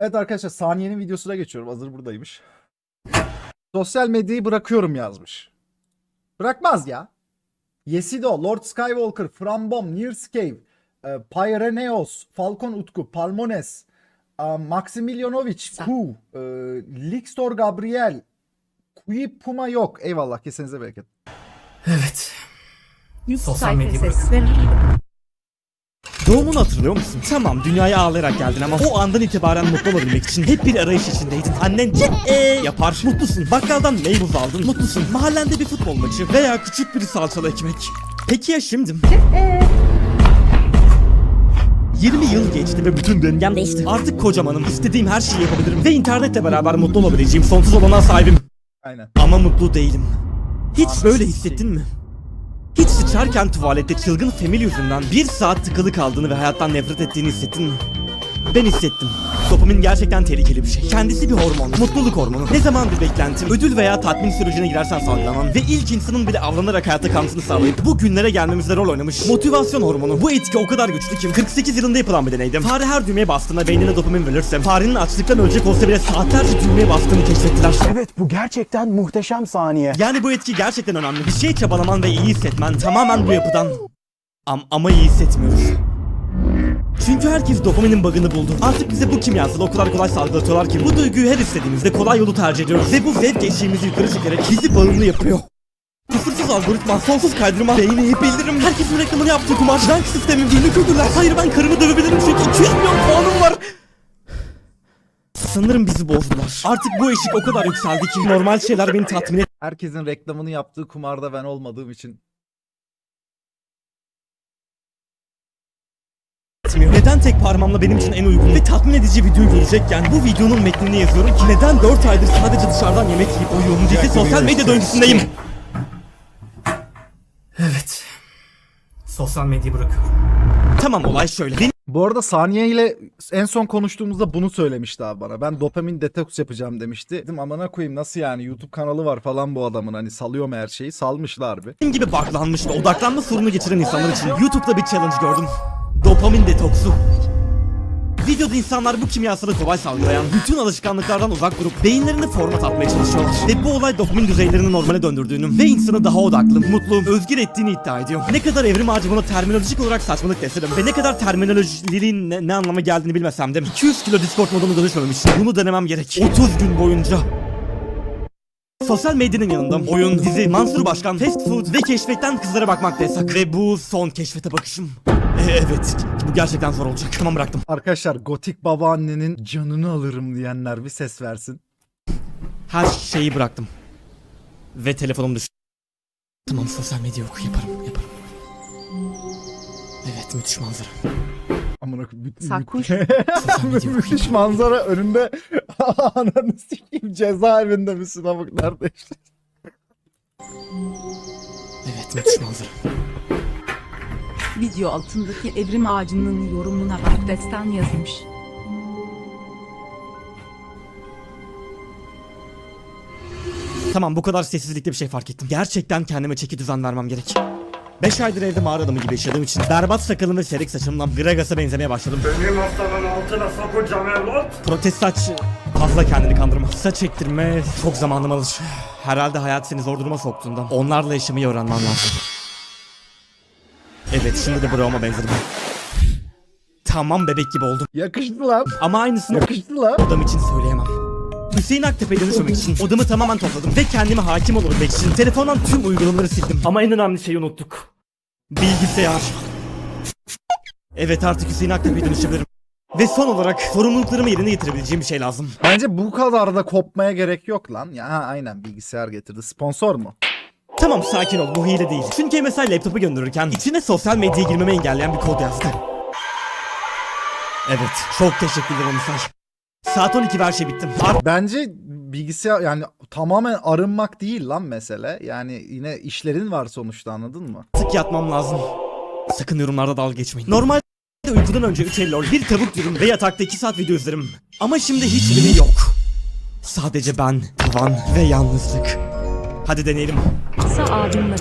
Evet arkadaşlar, saniyenin videosuna geçiyorum. Hazır buradaymış. Sosyal medyayı bırakıyorum yazmış. Bırakmaz ya. Yesido, Lord Skywalker, Frambom, Nearscave, Pyreneos, Falcon Utku, Palmones, Maximilianovic, Ku, Lixtor Gabriel, Kui Puma yok. Eyvallah, kesenize bereket. Evet. Sosyal Sosyal medya medya bırakın. sesleri. Doğumunu hatırlıyor musun? Tamam, dünyaya ağlayarak geldin ama o andan itibaren mutlu olabilmek için hep bir arayış içindeydin. Annen yapar. Mutlusun. Bakkaldan meybuz aldın. Mutlusun. Mahallende bir futbol maçı veya küçük bir salçalı ekmek. Peki ya şimdi? 20 yıl geçti ve bütün döngem değişti. Artık kocamanım. İstediğim her şeyi yapabilirim ve internetle beraber mutlu olabileceğim sonsuz olanağa sahibim. Aynen. Ama mutlu değilim. Hiç böyle hissettin mi? Hiç sıçarken tuvalette çılgın Femil yüzünden 1 saat tıkalı kaldığını ve hayattan nefret ettiğini hissettin mi? Ben hissettim. Dopamin gerçekten tehlikeli bir şey. Kendisi bir hormon, mutluluk hormonu. Ne zaman bir beklentim, ödül veya tatmin sürecine girersen salgılanan ve ilk insanın bile avlanarak hayatta kalmasını sağlayıp bu günlere gelmemizde rol oynamış motivasyon hormonu. Bu etki o kadar güçlü ki 48 yılında yapılan bir deneydim. Fare her düğmeye bastığında beynine dopamin verirse farenin açlıktan ölecek olsa bile saatlerce düğmeye bastığını keşfettiler. Evet, bu gerçekten muhteşem saniye. Yani bu etki gerçekten önemli. Bir şey çabalaman ve iyi hissetmen tamamen bu yapıdan. Ama iyi hissetmiyoruz. Çünkü herkes dopaminin bug'ını buldu. Artık bize bu kimyasalı o kadar kolay salgılatıyorlar ki bu duyguyu her istediğimizde kolay yolu tercih ediyoruz. Ve bu zevk eşiğimizi yukarı çekerek bizi bağımlı yapıyor. Kusursuz algoritma, sonsuz kaydırma, beğeni, bildirim, herkesin reklamını yaptığı kumar, rank sistemi, yeni kötüler. Hayır, ben karımı dövebilirim çünkü 200 milyon puanım var. Sanırım bizi bozdular. Artık bu eşik o kadar yükseldi ki normal şeyler beni tatmin Herkesin reklamını yaptığı kumarda ben olmadığım için. etmiyor. Neden tek parmağımla benim için en uygun ve tatmin edici videoyu görecekken bu videonun metnini yazıyorum ki neden 4 aydır sadece dışarıdan yemek yiyip uyuyorum diye sosyal medya döngüsündeyim. Evet. Sosyal medyayı bırakıyorum. Tamam, olay şöyle. Bu arada Saniye ile en son konuştuğumuzda bunu söylemişti abi bana. Ben dopamin detoks yapacağım demişti. Dedim amına koyayım, nasıl yani, YouTube kanalı var falan bu adamın, hani salıyor mu her şeyi? Salmışlar harbi. Benim gibi buglanmış ve odaklanma sorunu geçiren insanlar için YouTube'da bir challenge gördüm. Dopamin detoksu. Videoda insanlar bu kimyasalı kolay salgılayan bütün alışkanlıklardan uzak durup beyinlerini format atmaya çalışıyorlar. Ve bu olay dopamin düzeylerini normale döndürdüğünü ve insanı daha odaklı, mutlu, özgür ettiğini iddia ediyor. Ne kadar evrim ağacı buna terminolojik olarak saçmalık desem ve ne kadar terminolojinin ne anlama geldiğini bilmesem de 200 kilo Discord moduna dönüşmemem için bunu denemem gerek. 30 gün boyunca. Sosyal medyanın yanında oyun, dizi, Mansur Başkan, fast food ve keşfetten kızlara bakmak da yasak. Ve bu son keşfete bakışım. Evet, bu gerçekten zor olacak. Tamam, bıraktım. Arkadaşlar, gotik babaannenin canını alırım diyenler bir ses versin. Her şeyi bıraktım. Ve telefonum düştü. Tamam, sosyal medya yok. Yaparım. Evet, müthiş manzara. Amına koyayım. Sarkuş. Sosyal medya yok. Müthiş manzara önünde. Ananı sikeyim, cezaevinde misin amık, nerede işte. Evet, müthiş manzara. Video altındaki evrim ağacının yorumuna bak, destan yazmış. Tamam, bu kadar sessizlikte bir şey fark ettim. Gerçekten kendime çeki düzen vermem gerek. 5 aydır evde mağara adamı gibi yaşadığım için berbat sakalım ve serik saçımla Gragas'a benzemeye başladım. Benim hastanın altına sokacağım evlat. Protez saç fazla kendini kandırma. Saç ektirme çok zamanım alır. Herhalde hayat seni zor duruma soktuğundan onlarla yaşamayı öğrenmem lazım. Evet, şimdi de Brown'a benzedim. Tamam, bebek gibi oldum. Yakıştı lan. Ama aynısını Yakıştı lan. odam için söyleyemem. Hüseyin Aktepe'ye dönüşmemek için odamı tamamen topladım ve kendime hakim olabilmek için telefondan tüm uygulamaları sildim. Ama en önemli şeyi unuttuk. Bilgisayar. Evet, artık Hüseyin Aktepe'ye dönüşebilirim. Ve son olarak sorumluluklarımı yerine getirebileceğim bir şey lazım. Bence bu kadar da kopmaya gerek yok lan. Ya aynen, bilgisayar getirdi. Sponsor mu? Tamam, sakin ol, bu hile değil. Çünkü MSI laptopu gönderirken içine sosyal medyaya girmemi engelleyen bir kod yazdı. Evet, çok teşekkürler MSI. Saat 12 ve her şey bitti. Bence bilgisayar yani tamamen arınmak değil lan mesele. Yani yine işlerin var sonuçta, anladın mı? Artık yatmam lazım. Sakın yorumlarda dalga geçmeyin. Normalde uykudan önce 3 el lol, bir tavuk dürüm ve yatakta 2 saat video izlerim. Ama şimdi hiçbiri yok. Sadece ben, tavan ve yalnızlık. Hadi deneyelim. Kısa abimle bir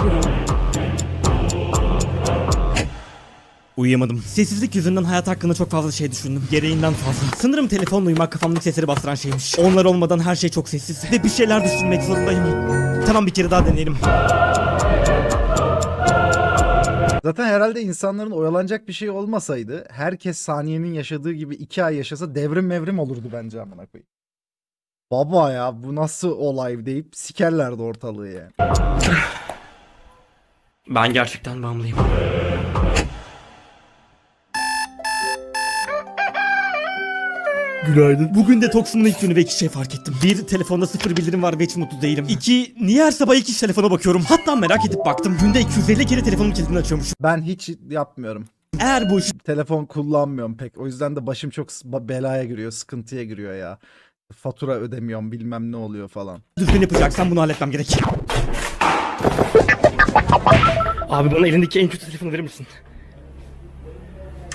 Uyuyamadım. Sessizlik yüzünden hayat hakkında çok fazla şey düşündüm. Gereğinden fazla. Sanırım telefonla uyumak kafamdaki sesleri bastıran şeymiş. Onlar olmadan her şey çok sessiz. Ve bir şeyler düşünmek zorundayım. Tamam, bir kere daha deneyelim. Zaten herhalde insanların oyalanacak bir şey olmasaydı herkes saniyenin yaşadığı gibi 2 ay yaşasa devrim mevrim olurdu bence amına koyayım. Baba ya bu nasıl olay deyip sikerlerdi ortalığı yani. Ben gerçekten bağımlıyım. Günaydın. Bugün detoksumun ilk günü ve 2 şey fark ettim. 1. Telefonda 0 bildirim var ve hiç mutlu değilim. 2. Niye her sabah ilk iş telefona bakıyorum? Hatta merak edip baktım. Günde 250 kere telefonun kilidini açıyormuşum. Ben hiç yapmıyorum. Eğer bu iş Telefon kullanmıyorum pek. O yüzden de başım çok belaya giriyor, sıkıntıya giriyor ya. Fatura ödemiyorum, bilmem ne oluyor falan. düzgün yapacaksam bunu halletmem gerek. Abi bana elindeki en kötü telefonu verir misin?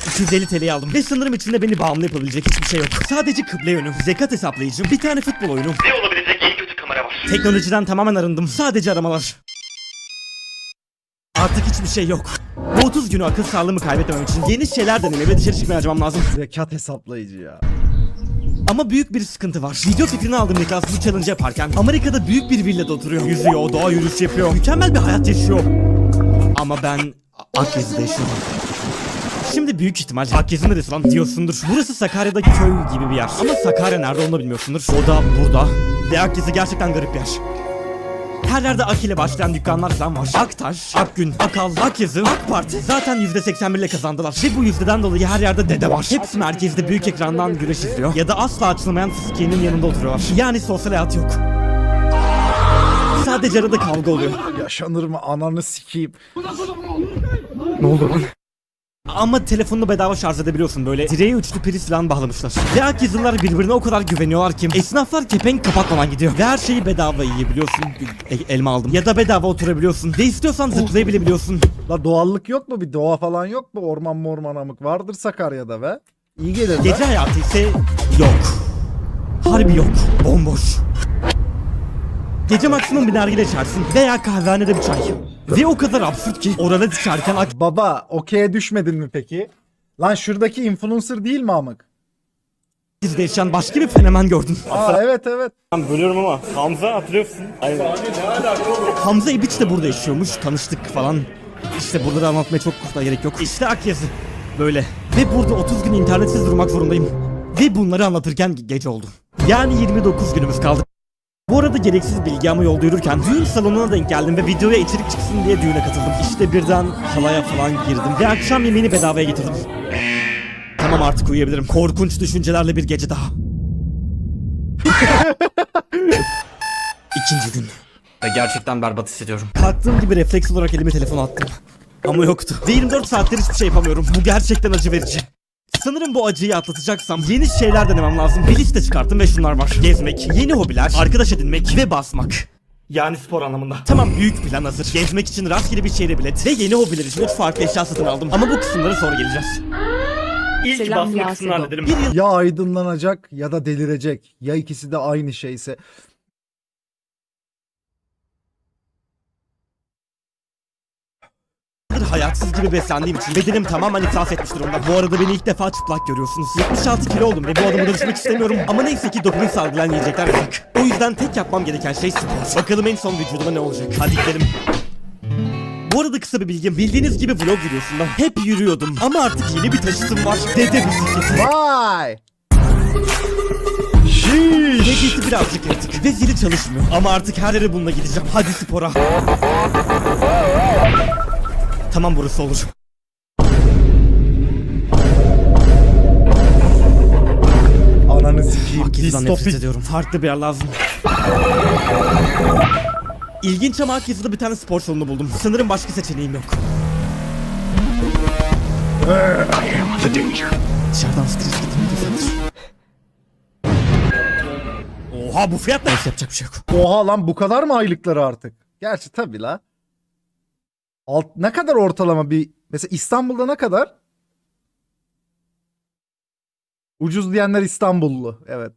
250 TL'yi aldım ve sanırım içinde beni bağımlı yapabilecek hiçbir şey yok. Sadece kıble yönü, zekat hesaplayıcım, bir tane futbol oyunu. Ne olabilecek en kötü kamera var? Teknolojiden tamamen arındım. Sadece aramalar. Artık hiçbir şey yok. Bu 30 günü akıl sağlığımı kaybetmemem için yeni şeyler denemeye ve dışarı çıkmaya harcamam lazım. Zekat hesaplayıcı ya. Ama büyük bir sıkıntı var. Video fikrini aldığım Niklas bu challenge yaparken Amerika'da büyük bir villada oturuyor. Yüzüyor, doğa yürüyüş yapıyor. Mükemmel bir hayat yaşıyor. Ama ben Akyezi'de yaşıyorum. Şimdi büyük ihtimal Akyezi neresi lan diyorsundur. Burası Sakarya'daki köy gibi bir yer. Ama Sakarya nerede onu bilmiyorsundur. O da burada. Ve Akyezi gerçekten garip bir yer. Her yerde Ak ile başlayan dükkanlar falan var. Aktaş, Akgün, Akal, Akyazı, AK Parti zaten %81 ile kazandılar. Ve bu yüzdeden dolayı her yerde dede var. Hepsi merkezde büyük ekrandan güreş izliyor. Ya da asla açılmayan fıskiyenin yanında oturuyorlar. Yani sosyal hayat yok. Sadece arada kavga oluyor. Yaşanır mı ananı sikeyim. Ne oldu lan? Ama telefonunu bedava şarj edebiliyorsun böyle. Direğe üçlü priz falan bağlamışlar. Ve Akyazılılar birbirine o kadar güveniyorlar ki esnaflar kepenk kapatmadan gidiyor. Ve her şeyi bedava yiyebiliyorsun. Elma aldım. Ya da bedava oturabiliyorsun. Ve istiyorsan zıplayabilebiliyorsun. La doğallık yok mu? Bir doğa falan yok mu? Orman amık vardır Sakarya'da be. İyi gelir be. Gece hayatı ise yok. Harbi yok. Bomboş. Gece maksimum bir nargile içersin veya kahvehanede bir çay. Ve o kadar absürt ki orada içerken Baba okey'e düşmedin mi peki? Lan şuradaki influencer değil mi amık? Akyezi'de yaşayan başka bir fenomen gördüm. Aa evet. Ben bölüyorum ama Hamza hatırlıyorsun. Aynen. Hamza İbiç de burada yaşıyormuş. Tanıştık falan. İşte burada da anlatmaya çok da gerek yok. İşte Akyazı. Böyle. Ve burada 30 gün internetsiz durmak zorundayım. Ve bunları anlatırken gece oldu. Yani 29 günümüz kaldı. Bu arada gereksiz bilgi ama yolda yürürken düğün salonuna denk geldim ve videoya içerik çıksın diye düğüne katıldım. İşte birden halaya falan girdim ve akşam yemeğini bedavaya getirdim. Tamam artık uyuyabilirim. Korkunç düşüncelerle bir gece daha. İkinci gün. Ve gerçekten berbat hissediyorum. Kalktığım gibi refleks olarak elime telefonu attım. Ama yoktu. Ve 24 saattir hiçbir şey yapamıyorum. Bu gerçekten acı verici. Sanırım bu acıyı atlatacaksam yeni şeyler denemem lazım. Bir liste çıkarttım ve şunlar var. Gezmek, yeni hobiler, arkadaş edinmek ve basmak. Yani spor anlamında. Tamam, büyük plan hazır. Gezmek için rastgele bir şehre bilet ve yeni hobiler için 3 farklı eşya satın aldım. Ama bu kısımlara sonra geleceğiz. İlk Selam basma ya kısmını Sedo. hallederim. Ya aydınlanacak ya da delirecek. Ya ikisi de aynı şeyse. Hayatsız gibi beslendiğim için bedenim tamamen iflas etmiş durumda. Bu arada beni ilk defa çıplak görüyorsunuz. 76 kilo oldum ve bu adamı dönüşmek istemiyorum. Ama neyse ki dopamin salgılayan yiyecekler yasak. O yüzden tek yapmam gereken şey spor. Bakalım en son vücuduma ne olacak. Hadi gidelim. Bu arada kısa bir bilgim. Bildiğiniz gibi vlog videosunda hep yürüyordum. Ama artık yeni bir taşıtım var. Dede bisikleti. Vay! Dedesi birazcık yırtık ve zili çalışmıyor. Ama artık her yere bununla gideceğim. Hadi spora. Tamam, burası olur. Ananı sikeyim. Akyezi'den nefret Distopik. ediyorum. Farklı bir yer lazım. İlginç ama Akyezi'de bir tane spor salonu buldum. Sanırım başka seçeneğim yok. Dışarıdan stres getirmedi. Oha, bu fiyatla yapacak bir şey yok. Oha lan bu kadar mı aylıkları artık? Gerçi tabii la. Ne kadar ortalama bir... Mesela İstanbul'da ne kadar? Ucuz diyenler İstanbullu. Evet.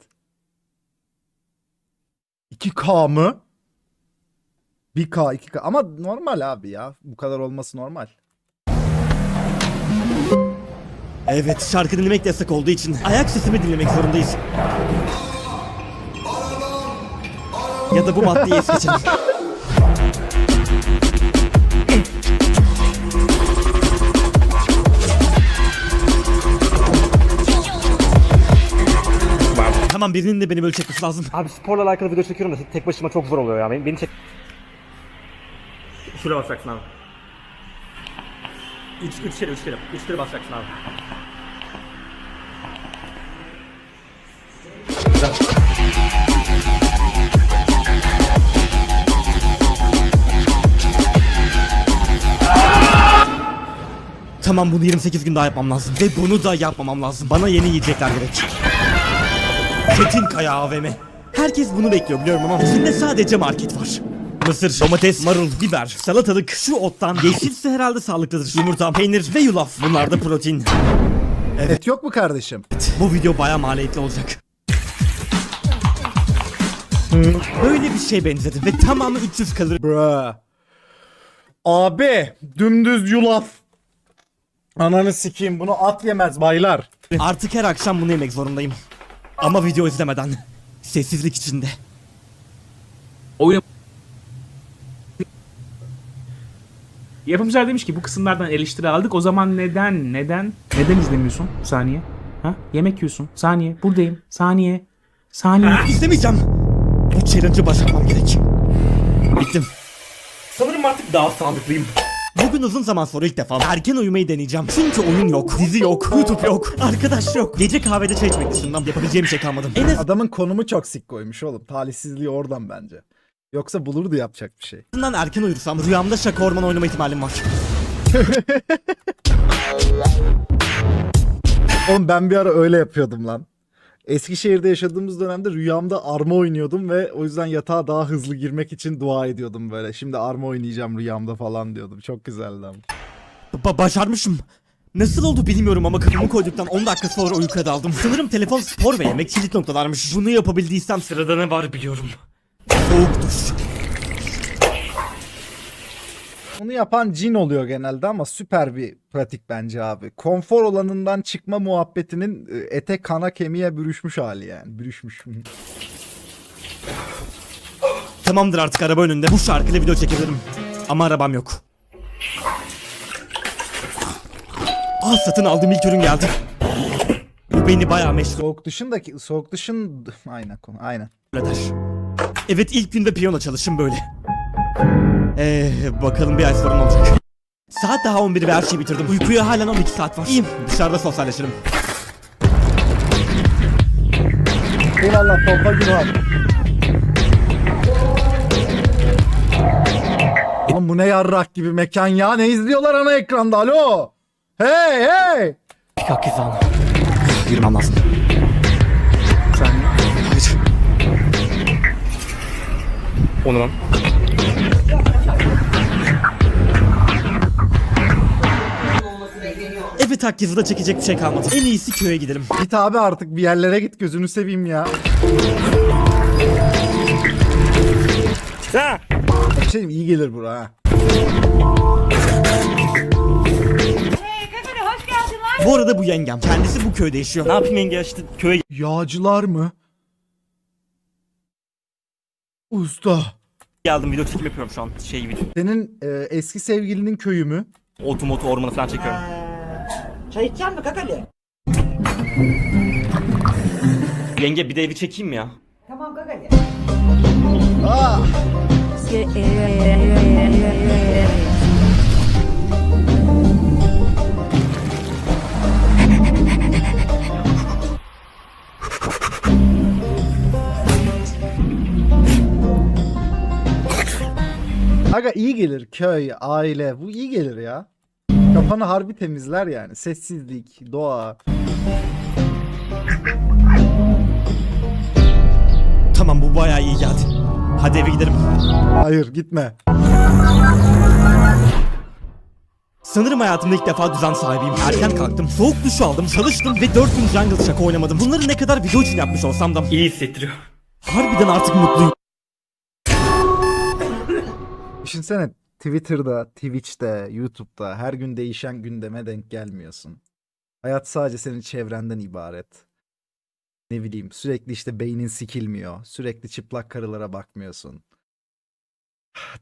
2K mı? 1K, 2K. Ama normal abi ya. Bu kadar olması normal. Evet, şarkı dinlemek yasak olduğu için ayak sesimi dinlemek zorundayız. Ya da bu maddeyi es geçelim. Tamam, birinin de beni böyle çekmesi lazım. Abi sporla alakalı video çekiyorum da tek başıma çok zor oluyor ya. Beni çek... Şuraya basacaksın abi. 3 kere basacaksın abi. Tamam, bunu 28 gün daha yapmam lazım. Ve bunu da yapmamam lazım. Bana yeni yiyecekler gerek. Çetinkaya AVM. Herkes bunu bekliyor biliyorum ama içinde sadece market var. Mısır, domates, marul, biber, salatalık, şu ottan, yeşilse herhalde sağlıklıdır. Yumurta, peynir ve yulaf. Bunlar da protein. Et yok mu kardeşim? Bu video bayağı maliyetli olacak. Böyle bir şey benzedi ve tamamı 300 kalori. Bruh. Abi dümdüz yulaf. Ananı sikeyim, bunu at yemez baylar. Artık her akşam bunu yemek zorundayım. Ama video izlemeden. Sessizlik içinde. Oyun... Yapımcılar demiş ki bu kısımlardan eleştiri aldık. O zaman neden izlemiyorsun? Saniye. Ha? Yemek yiyorsun. Saniye. Buradayım. Saniye. İzlemeyeceğim. Bu challenge'ı başarmam gerek. Bittim. Sanırım artık daha sağlıklıyım. Bugün uzun zaman sonra ilk defa erken uyumayı deneyeceğim. Çünkü oyun yok, dizi yok, YouTube yok, arkadaş yok. Gece kahvede çay içmek dışından yapabileceğim şey kalmadı. En Adamın konumu çok sik koymuş oğlum. Talihsizliği oradan bence. Yoksa bulurdu yapacak bir şey. azından erken uyursam rüyamda şaka orman oynama ihtimalim var. Oğlum ben bir ara öyle yapıyordum lan. Eskişehir'de yaşadığımız dönemde rüyamda arma oynuyordum ve o yüzden yatağa daha hızlı girmek için dua ediyordum böyle. Şimdi arma oynayacağım rüyamda falan diyordum. Çok güzeldi ama. Başarmışım. Nasıl oldu bilmiyorum ama kafamı koyduktan 10 dakika sonra uykuya daldım. Sanırım telefon, spor ve yemek kilit noktalarmış. Bunu yapabildiysem sırada ne var biliyorum. Soğuk duş. Onu yapan cin oluyor genelde ama süper bir pratik bence abi. Konfor alanından çıkma muhabbetinin ete kana kemiğe bürüşmüş hali yani. Bürüşmüş. Tamamdır, artık araba önünde. Bu şarkıyla video çekebilirim. Ama arabam yok. Satın aldığım ilk ürün geldi. Bu beni bayağı meşgul Soğuk dışın aynen konu aynen. eder. Evet, ilk günde piyano çalışım böyle. Bakalım bir ay sonra ne olacak. Saat daha 11 ve her şeyi bitirdim. Uykuya halen 12 saat var. İyiyim, dışarıda sosyalleşirim. Eyvallah topa günah. Lan bu ne yarrak gibi mekan ya, ne izliyorlar ana ekranda, alo. Hey hey. Pikak hizanı. Girmem lazım. Saniye. Hayır. Onu lan. Evet, Hakkızı'da çekecek bir şey kalmadı. En iyisi köye gidelim. Git abi artık bir yerlere git, gözünü seveyim ya. Ha! Bir şey diyeyim, iyi gelir bura ha. Bu arada bu yengem. Kendisi bu köyde yaşıyor. Ne yapayım yenge, işte köye Yağcılar mı? Usta. geldim, video çekim yapıyorum şu an. Video. Senin eski sevgilinin köyü mü? Otomoto ormanı falan çekiyorum. Çay içecek mi kakali? Yenge bir de evi çekeyim mi ya? Tamam kakali. Aa. Aga iyi gelir köy, aile, bu iyi gelir ya. Kafanı harbi temizler yani. Sessizlik, doğa. Tamam, bu bayağı iyi geldi. Hadi eve gidelim. Hayır gitme. Sanırım hayatımda ilk defa düzen sahibiyim. Erken kalktım, soğuk duş aldım, çalıştım ve 4 gün jungle şaka oynamadım. Bunları ne kadar video için yapmış olsam da İyi hissettiriyor. harbiden artık mutluyum. Düşünsene, Twitter'da, Twitch'te, YouTube'da her gün değişen gündeme denk gelmiyorsun. Hayat sadece senin çevrenden ibaret. Ne bileyim, sürekli işte beynin sikilmiyor. Sürekli çıplak karılara bakmıyorsun.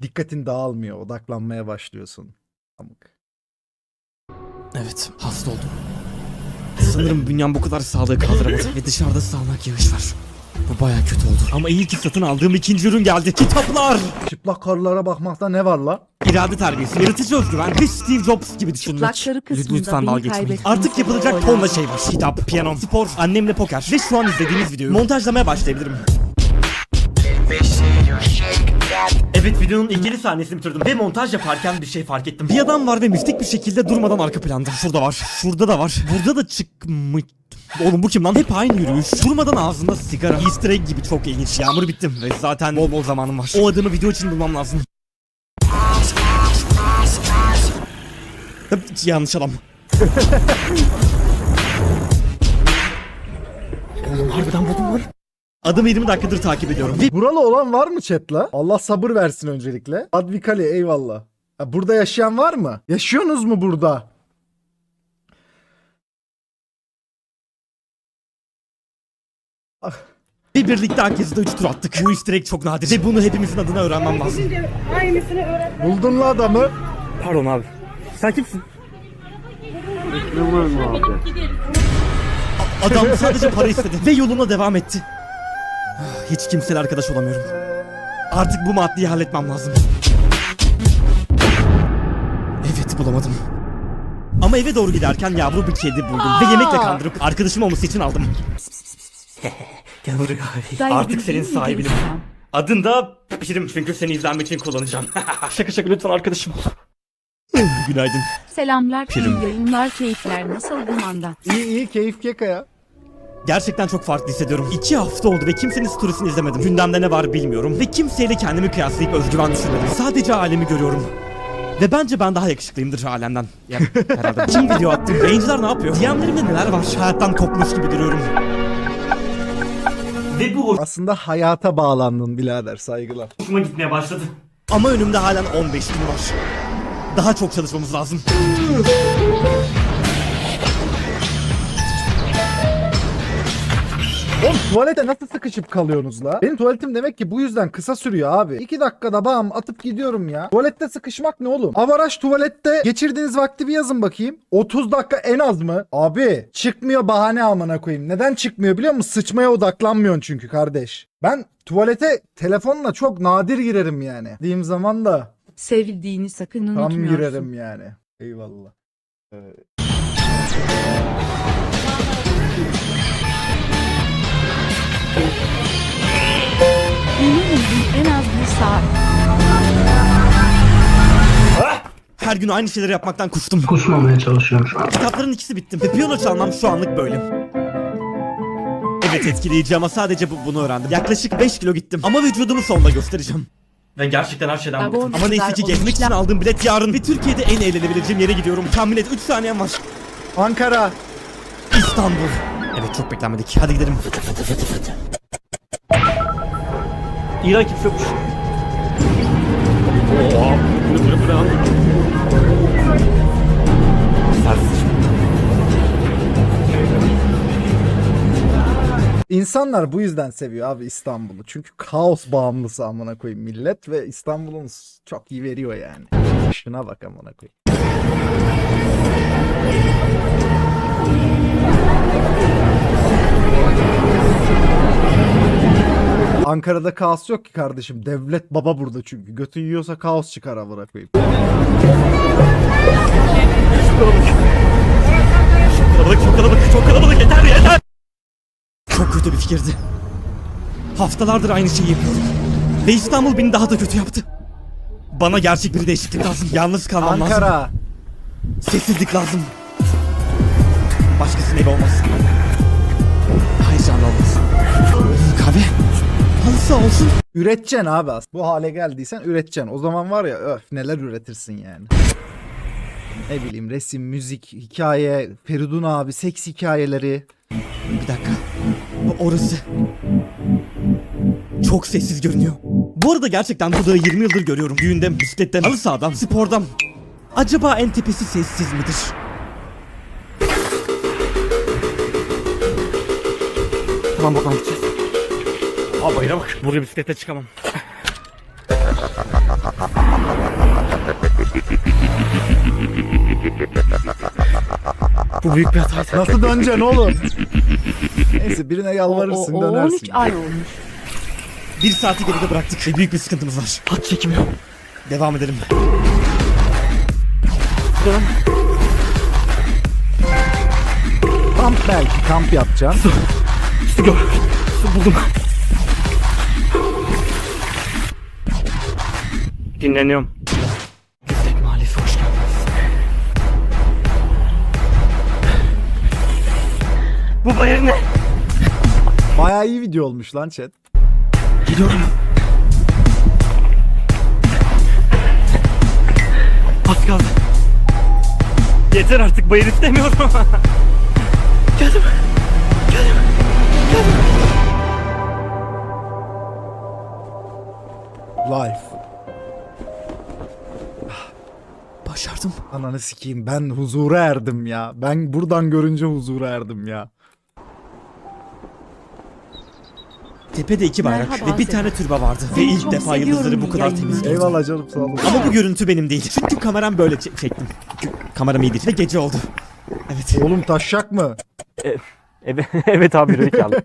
Dikkatin dağılmıyor. Odaklanmaya başlıyorsun. Amık. Evet, hasta oldum. Sanırım bünyem bu kadar sağlığı kaldıramadı ve dışarıda sağanak yağış var. Bu baya kötü oldu. Ama iyi ki satın aldığım ikinci ürün geldi. Kitaplar! Çıplak karılara bakmakta ne var la? İrade terbiyesi, yaratıcı özgüven ve Steve Jobs gibi düşünmek. Çıplakları kısmında Lütfen beni dalga geçmeyin. kaybettiğiniz Artık yapılacak için tonla şey var. Kitap, piyano, spor, annemle poker ve şu an izlediğiniz videoyu montajlamaya başlayabilirim. Evet, videonun ilgili sahnesini bitirdim ve montaj yaparken bir şey fark ettim. Bir adam var ve mistik bir şekilde durmadan arka planda. Şurada var, şurada da var. Burada da çıkmış... Oğlum bu kim lan? Hep aynı yürüyüş. Durmadan ağzında sigara. Easter egg gibi çok ilginç. Yağmur bittim ve zaten bol bol zamanım var. O adamı video için bulmam lazım. Yanlış adam. Oğlum harbiden buldum lan. Adamı 20 dakikadır takip ediyorum. Ve Buralı olan var mı chat la? Allah sabır versin öncelikle. Advikali eyvallah. Ha, burada yaşayan var mı? Yaşıyorsunuz mu burada? birlikte herkesle 3 tur attık. Bu easter egg çok nadir. Ve bunu hepimizin adına öğrenmem lazım. Buldun la adamı. Pardon abi. Sen kimsin? Adam sadece para istedi ve yoluna devam etti. Hiç kimseyle arkadaş olamıyorum. Artık bu maddeyi halletmem lazım. Evet, bulamadım. Ama eve doğru giderken yavru bir kedi buldum ve yemekle kandırıp arkadaşım olması için aldım. Gel buraya. Dayı Artık bildiğin senin gibi sahibinim. insan. Adın da Pirim, çünkü seni izlenmek için kullanacağım. Şaka şaka, lütfen arkadaşım ol. Günaydın. Selamlar, Pirim. iyi yayınlar, keyifler nasıl dumandan? İyi iyi, keyif keka ya. Gerçekten çok farklı hissediyorum. 2 hafta oldu ve kimsenin storiesini izlemedim. Gündemde ne var bilmiyorum. Ve kimseyle kendimi kıyaslayıp özgüven düşünmedim. Sadece alemi görüyorum. Ve bence ben daha yakışıklıyımdır alemden. Yani herhalde. Kim video attım? Yayıncılar ne yapıyor? DM'lerimde neler var? Hayattan kopmuş gibi duruyorum. Ve bu Aslında hayata bağlandın birader, saygılar. hoşuma gitmeye başladı. Ama önümde halen 15 gün var. Daha çok çalışmamız lazım. Oğlum tuvalete nasıl sıkışıp kalıyorsunuz la? Benim tuvaletim demek ki bu yüzden kısa sürüyor abi. 2 dakikada bam atıp gidiyorum ya. Tuvalette sıkışmak ne oğlum? Avaraj tuvalette geçirdiğiniz vakti bir yazın bakayım. 30 dakika en az mı? Abi çıkmıyor, bahane amına koyayım. Neden çıkmıyor biliyor musun? Sıçmaya odaklanmıyorsun çünkü kardeş. Ben tuvalete telefonla çok nadir girerim yani. Diyeyim zaman da Sevildiğini sakın tam unutmuyorsun. girerim yani. Eyvallah. Minimum en az bir saat. Her gün aynı şeyleri yapmaktan kustum. Kusmamaya çalışıyorum şu an. Kitapların ikisi bitti. Ve piyano çalmam şu anlık böyle. Evet, etkileyici ama sadece bunu öğrendim. Yaklaşık 5 kilo gittim. Ama vücudumu sonunda göstereceğim. Ve gerçekten her şeyden bıktım. Ama neyse ki gezmek için aldığım bilet yarın. Ve Türkiye'de en eğlenebileceğim yere gidiyorum. Tahmin et, 3 saniyem var. Ankara. İstanbul. Evet, çok beklenmedik. Hadi gidelim. İran kimse yokmuş. İnsanlar bu yüzden seviyor abi İstanbul'u. Çünkü kaos bağımlısı amına koyayım millet ve İstanbul'un çok iyi veriyor yani. Şuna bak amına koyayım. Ankara'da kaos yok ki kardeşim. Devlet baba burada çünkü. Götü yiyorsa kaos çıkar amına koyayım. Çok kalabalık, yeter. Çok kötü bir fikirdi. Haftalardır aynı şeyi yapıyorum. Ve İstanbul beni daha da kötü yaptı. Bana gerçek bir değişiklik lazım. Yalnız kalmam lazım. Ankara. Sessizlik lazım. Başkasının evi olmaz. Hayır, canlı olmaz. Kahve. Halısı olsun. Üreteceksin abi aslında. Bu hale geldiysen üreteceksin. O zaman var ya öf neler üretirsin yani. Ne bileyim, resim, müzik, hikaye, Feridun abi, seks hikayeleri. Bir dakika. Orası. Çok sessiz görünüyor. Bu arada gerçekten bu dağı 20 yıldır görüyorum. Düğünden, bisikletten, halı sahadan, spordan. Acaba en tepesi sessiz midir? Tamam bakalım gideceğiz. Aa bayıra bak. Buraya bisiklete çıkamam. Bu büyük bir hataydı. Nasıl döneceksin oğlum? Neyse birine yalvarırsın O dönersin. 13 ay olmuş. Bir saati geride bıraktık ve büyük bir sıkıntımız var. Hat çekmiyor. Devam edelim. Kamp belki kamp yapacaksın. Su gör. Su buldum. Dinleniyorum. Güzdek Mahallesi hoş geldiniz. Bu bayır ne? Bayağı iyi video olmuş lan chat. Gidiyorum. Az kaldı. Yeter artık bayır istemiyorum. Geldim. Life. Başardım. Ananı sikeyim ben huzura erdim ya. Ben buradan görünce huzura erdim ya. Tepede 2 bayrak Merhaba ve bir Sedat. tane türbe vardı. Ve Seni ilk çok defa seviyorum yıldızları bu kadar yayınını. temiz gördüm. Eyvallah canım sağ olun. Ama bu görüntü benim değil. Çünkü kameram böyle çektim. Kameram iyidir ve gece oldu. Evet. Oğlum taşacak mı? Evet abi yürüyerek geldim.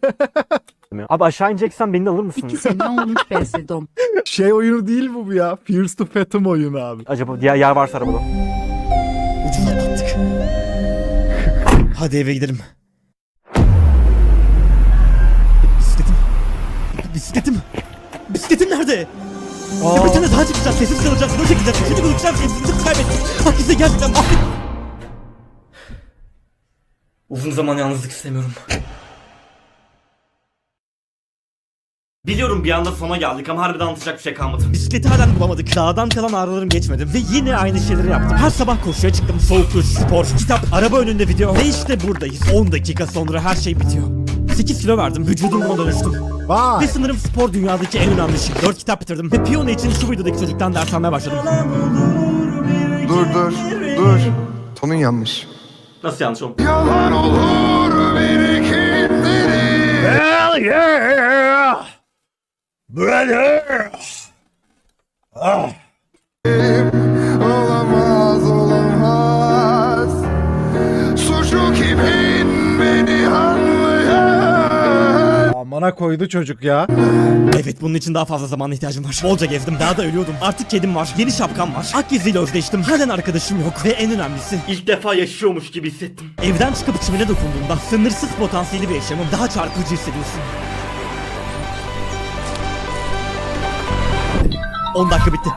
Abi aşağı ineceksen beni de alır mısın? 2 sene olmuş be Sedom. Şey oyunu değil bu ya. Fears to Fathom oyunu abi. Acaba diğer yer varsa arabada. Ucuz atlattık. Hadi eve gidelim. Bisikletim. Bisikletim nerede? Ya bir tane daha çıkacağız. Sessiz kalacağız. Böyle çekeceğiz. Şimdi buluşacağım. Sessizlik kaybettim. Bak bize gerçekten mahvet. Uzun zaman yalnızlık istemiyorum. Biliyorum bir anda sona geldik ama harbiden anlatacak bir şey kalmadı. Bisikleti halen bulamadık. Dağdan kalan ağrılarım geçmedi. Ve yine aynı şeyleri yaptım. Her sabah koşuya çıktım. Soğuk duş, spor, kitap, araba önünde video. Ve işte buradayız. 10 dakika sonra her şey bitiyor. 8 kilo verdim. Vücudum buna dönüştüm. Ve Vay. sanırım spor dünyadaki en önemli şey. 4 kitap bitirdim. Ve piyano için şu videodaki çocuktan ders almaya başladım. Dur. Tonun yanlış. Nasıl yanlış oğlum? Yalan olur birikinleri. Hell yeah! Brother! Olamaz. Suçu kimin beni anlayan. Amına koydu çocuk ya. Evet, bunun için daha fazla zamana ihtiyacım var. Bolca gezdim. Daha da ölüyordum. Artık kedim var. Yeni şapkam var. Akgezi'yle özleştim. Halen arkadaşım yok. Ve en önemlisi, İlk defa yaşıyormuş gibi hissettim. evden çıkıp çimene dokunduğunda sınırsız potansiyeli bir yaşamın daha çarpıcı hissediyorsun. 10 dakika bitti.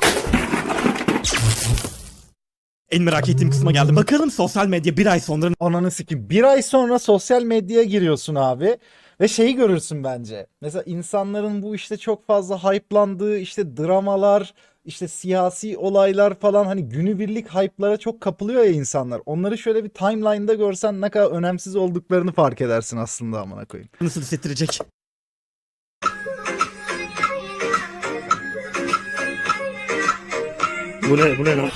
En merak ettiğim kısma geldim. Bakalım sosyal medya bir ay sonra Ananı sikeyim. Bir ay sonra sosyal medyaya giriyorsun abi. Ve şeyi görürsün bence. Mesela insanların bu işte çok fazla hype'landığı işte dramalar, işte siyasi olaylar falan hani günübirlik hype'lara çok kapılıyor ya insanlar. Onları şöyle bir timeline'da görsen ne kadar önemsiz olduklarını fark edersin aslında amına koyayım. nasıl hissettirecek? Bu ne lan?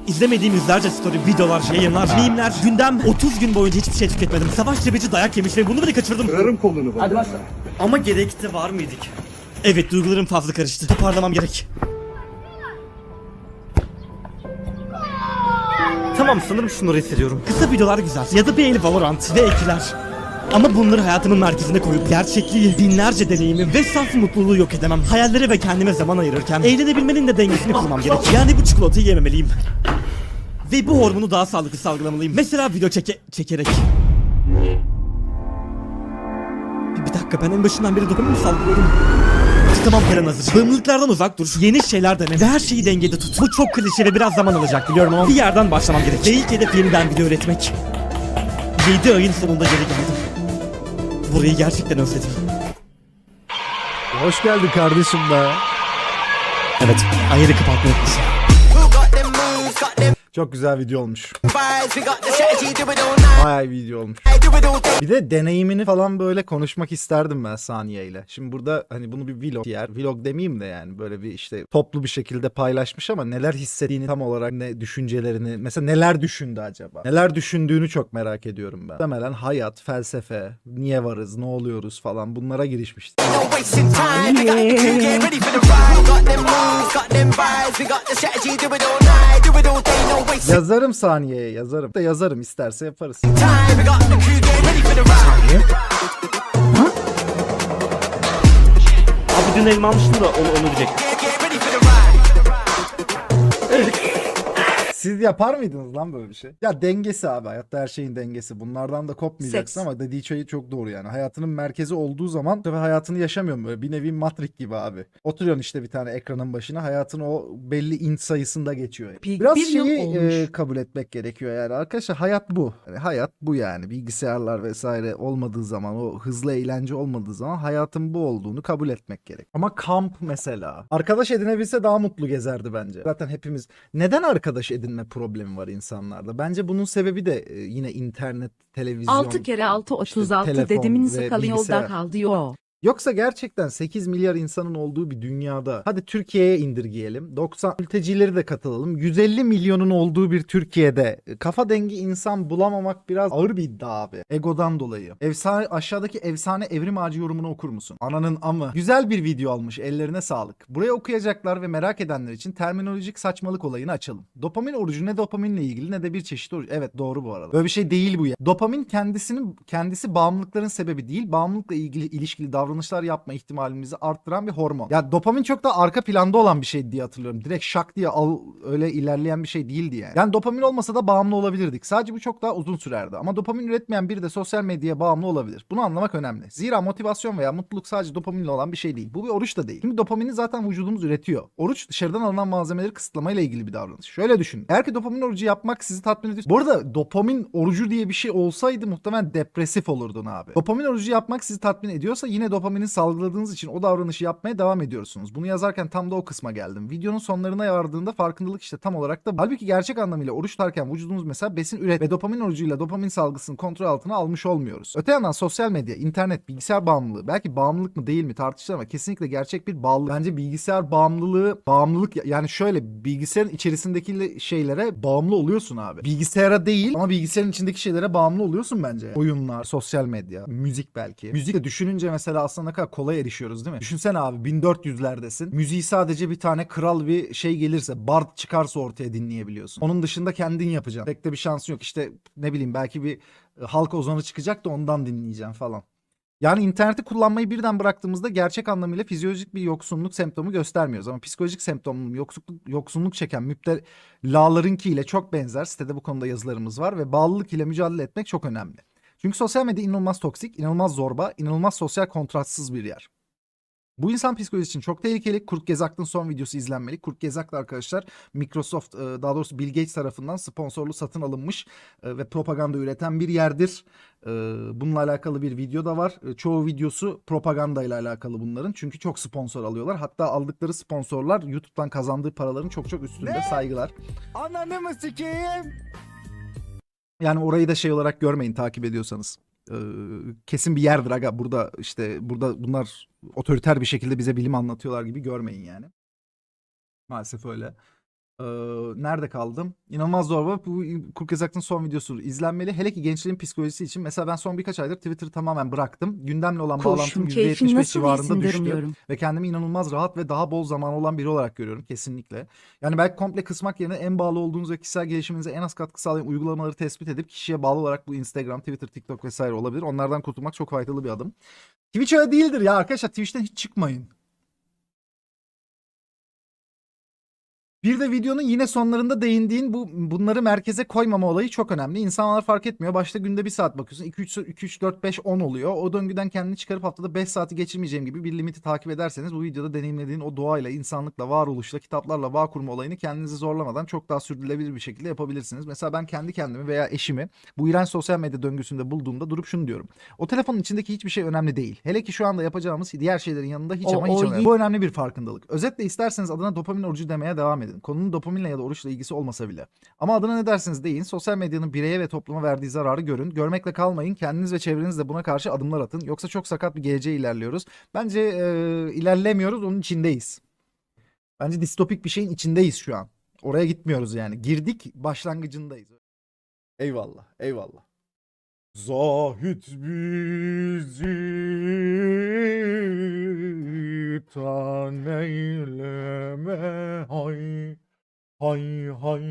İzlemediğim yüzlerce story, videolar, yayınlar, mimler, gündem. 30 gün boyunca hiçbir şey tüketmedim. Savaş cebeci dayak yemiş ve bunu bile kaçırdım. Ama gerekti var mıydık? Evet, duygularım fazla karıştı. Toparlamam gerek. Tamam sanırım şunları hissediyorum. Kısa videolar güzel ya da bir el Valorant ve ekler. Ama bunları hayatımın merkezine koyup gerçekliği, binlerce deneyimi ve saf mutluluğu yok edemem. Hayallere ve kendime zaman ayırırken eğlenebilmenin de dengesini kurmam gerek. Yani bu çikolatayı yememeliyim. Ve bu hormonu daha sağlıklı salgılamalıyım. Mesela video çekerek. Bir dakika, ben en başından beri dopamin mi salgılıyorum? Tamam, plan hazır. Bağımlılıklardan uzak dur. Yeni şeyler dene ve her şeyi dengede tut. Bu çok klişe ve biraz zaman alacak biliyorum ama bir yerden başlamam gerek. Ve ilk hedef yeniden video üretmek. 7 ayın sonunda geri geldim. Burayı gerçekten özledim. Hoş geldin kardeşim be. Evet, ayarı kapatmayı unutmuşum. Çok güzel video olmuş. Bayağı iyi video olmuş. Bir de deneyimini falan böyle konuşmak isterdim ben Saniye ile. Şimdi burada hani bunu bir vlog yer. Vlog demeyeyim de yani böyle bir işte toplu bir şekilde paylaşmış ama neler hissettiğini tam olarak ne düşüncelerini mesela neler düşündü acaba? Neler düşündüğünü çok merak ediyorum ben. Muhtemelen hayat, felsefe, niye varız, ne oluyoruz falan bunlara girişmiştir. Yazarım Saniye'ye yazarım. Da yazarım isterse yaparız. Abi dün elma almıştım da onu diyecektim. Siz yapar mıydınız lan böyle bir şey? Ya dengesi abi, hayatta her şeyin dengesi. Bunlardan da kopmayacaksın ama dediği şey çok doğru yani. Hayatının merkezi olduğu zaman tabii hayatını yaşamıyorum böyle. Bir nevi Matrix gibi abi. Oturuyorsun işte bir tane ekranın başına. Hayatın o belli inç sayısında geçiyor. Biraz bir yıl şeyi olmuş. kabul etmek gerekiyor yani. Arkadaşlar hayat bu. Yani hayat bu yani. Bilgisayarlar vesaire olmadığı zaman, o hızlı eğlence olmadığı zaman hayatın bu olduğunu kabul etmek gerek. Ama kamp mesela. Arkadaş edinebilse daha mutlu gezerdi bence. Zaten hepimiz. Neden arkadaş edinme problemi var insanlarda? Bence bunun sebebi de yine internet, televizyon. 6 kere 6 36 telefon dedemin ve sakalı bilgisayar. yolda kaldı yo. Yoksa gerçekten 8 milyar insanın olduğu bir dünyada, hadi Türkiye'ye indirgeyelim, 90 mültecileri de katılalım, 150 milyonun olduğu bir Türkiye'de kafa dengi insan bulamamak biraz ağır bir iddia abi. Egodan dolayı. Aşağıdaki efsane evrim ağacı yorumunu okur musun? Ananın amı. Güzel bir video almış, ellerine sağlık. Buraya okuyacaklar ve merak edenler için terminolojik saçmalık olayını açalım. Dopamin orucu ne dopaminle ilgili ne de bir çeşit oruç. Evet, doğru bu arada. Böyle bir şey değil bu ya. Dopamin kendisi bağımlılıkların sebebi değil, bağımlılıkla ilgili ilişkili davranışlar yapma ihtimalimizi arttıran bir hormon. Ya dopamin çok da arka planda olan bir şey diye hatırlıyorum. Direkt şak diye öyle ilerleyen bir şey değildi yani. Yani dopamin olmasa da bağımlı olabilirdik. Sadece bu çok daha uzun sürerdi. Ama dopamin üretmeyen biri de sosyal medyaya bağımlı olabilir. Bunu anlamak önemli. Zira motivasyon veya mutluluk sadece dopaminle olan bir şey değil. Bu bir oruç da değil. Çünkü dopamini zaten vücudumuz üretiyor. Oruç dışarıdan alınan malzemeleri kısıtlamayla ilgili bir davranış. Şöyle düşünün. Eğer ki dopamin orucu yapmak sizi tatmin ediyor. Bu arada dopamin orucu diye bir şey olsaydı muhtemelen depresif olurdun abi. Dopamin orucu yapmak sizi tatmin ediyorsa yine dopamini salgıladığınız için o davranışı yapmaya devam ediyorsunuz. Bunu yazarken tam da o kısma geldim. Videonun sonlarına vardığında farkındalık işte tam olarak da. Halbuki gerçek anlamıyla oruç tutarken vücudumuz mesela besin ve dopamin orucuyla dopamin salgısını kontrol altına almış olmuyoruz. Öte yandan sosyal medya, internet, bilgisayar bağımlılığı, belki bağımlılık mı değil mi tartışılır ama kesinlikle gerçek bir bağımlılık. Bence bilgisayar bağımlılık yani şöyle bilgisayarın içerisindeki şeylere bağımlı oluyorsun abi. Bilgisayara değil ama bilgisayarın içindeki şeylere bağımlı oluyorsun bence. Oyunlar, sosyal medya, müzik belki. Müzik de düşününce mesela aslında ne kadar kolay erişiyoruz değil mi? Düşünsene abi 1400'lerdesin. Müziği sadece bir tane kral bir şey gelirse, bard çıkarsa ortaya dinleyebiliyorsun. Onun dışında kendin yapacaksın. Pek de bir şansın yok. İşte ne bileyim belki bir halk ozanı çıkacak da ondan dinleyeceğim falan. Yani interneti kullanmayı birden bıraktığımızda gerçek anlamıyla fizyolojik bir yoksunluk semptomu göstermiyoruz. Ama psikolojik semptomun yoksunluk çeken müptelalarınkiyle çok benzer. Sitede bu konuda yazılarımız var ve bağlılık ile mücadele etmek çok önemli. Çünkü sosyal medya inanılmaz toksik, inanılmaz zorba, inanılmaz sosyal kontrastsız bir yer. Bu insan psikolojisi için çok tehlikeli. Kurt Gezak'ın son videosu izlenmeli. Kurt Gezak da arkadaşlar Microsoft, daha doğrusu Bill Gates tarafından sponsorlu satın alınmış ve propaganda üreten bir yerdir. Bununla alakalı bir video da var. Çoğu videosu propagandayla alakalı bunların. Çünkü çok sponsor alıyorlar. Hatta aldıkları sponsorlar YouTube'dan kazandığı paraların çok çok üstünde. Saygılar. Ananı mı sikeyim? Yani orayı da şey olarak görmeyin takip ediyorsanız. Kesin bir yerdir aga. Burada bunlar otoriter bir şekilde bize bilim anlatıyorlar gibi görmeyin yani. Maalesef öyle. Nerede kaldım? İnanılmaz zorba. Bu Kurt Gezak'ın son videosu izlenmeli. Hele ki gençlerin psikolojisi için. Mesela ben son birkaç aydır Twitter'ı tamamen bıraktım. Gündemle olan bağlantım keyfin %75 nasıl civarında iyisin düştü. görmüyorum. Ve kendimi inanılmaz rahat ve daha bol zaman olan biri olarak görüyorum kesinlikle. Yani belki komple kısmak yerine en bağlı olduğunuz ve kişisel gelişiminize en az katkı sağlayan uygulamaları tespit edip kişiye bağlı olarak bu Instagram, Twitter, TikTok vesaire olabilir. Onlardan kurtulmak çok faydalı bir adım. Twitch öyle değildir ya arkadaşlar. Twitch'ten hiç çıkmayın. Bir de videonun yine sonlarında değindiğin bunları merkeze koymama olayı çok önemli. İnsanlar fark etmiyor. Başta günde 1 saat bakıyorsun. 2-3, 4, 5, 10 oluyor. O döngüden kendini çıkarıp haftada 5 saati geçirmeyeceğim gibi bir limiti takip ederseniz bu videoda deneyimlediğin o doğayla, insanlıkla, varoluşla, kitaplarla bağ kurma olayını kendinizi zorlamadan çok daha sürdürülebilir bir şekilde yapabilirsiniz. Mesela ben kendi kendimi veya eşimi bu iğrenç sosyal medya döngüsünde bulduğumda durup şunu diyorum. O telefonun içindeki hiçbir şey önemli değil. Hele ki şu anda yapacağımız diğer şeylerin yanında hiç ama hiç önemli. Bu önemli bir farkındalık. Özetle isterseniz adına dopamin orucu demeye devam edin. medyanın. Konunun dopaminle ya da oruçla ilgisi olmasa bile. Ama adına ne dersiniz deyin. Sosyal medyanın bireye ve topluma verdiği zararı görün. Görmekle kalmayın. Kendiniz ve çevreniz de buna karşı adımlar atın. Yoksa çok sakat bir geleceğe ilerliyoruz. Bence ilerlemiyoruz, onun içindeyiz. Bence distopik bir şeyin içindeyiz şu an. Oraya gitmiyoruz yani. Girdik, başlangıcındayız. Eyvallah, eyvallah. Zahit bizi tan eyleme hay hay hay.